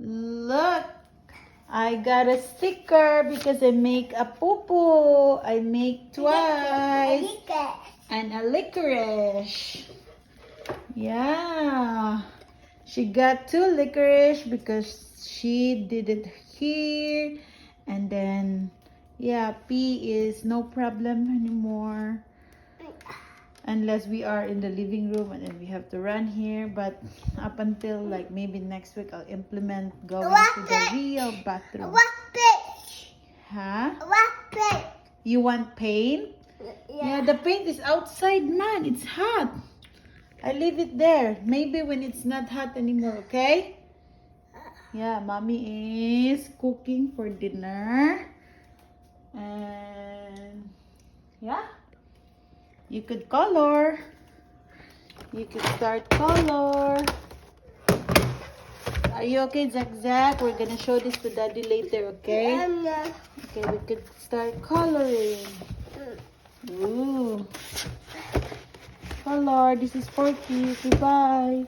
Look, I got a sticker because I make a poo-poo. I make twice. And a licorice. Yeah. She got 2 licorice because she did it here. And then, yeah, pee is no problem anymore. Unless we are in the living room and then we have to run here. But up until like maybe next week, I'll implement going to the real bathroom. Huh? You want paint? Yeah, the paint is outside, man. It's hot. I leave it there. Maybe when it's not hot anymore, okay? Yeah, mommy is cooking for dinner. And yeah, you could color. You could start color. Are you okay, Zach? We're gonna show this to daddy later, okay? Okay, we could start coloring. Ooh. Color. This is for you. Goodbye.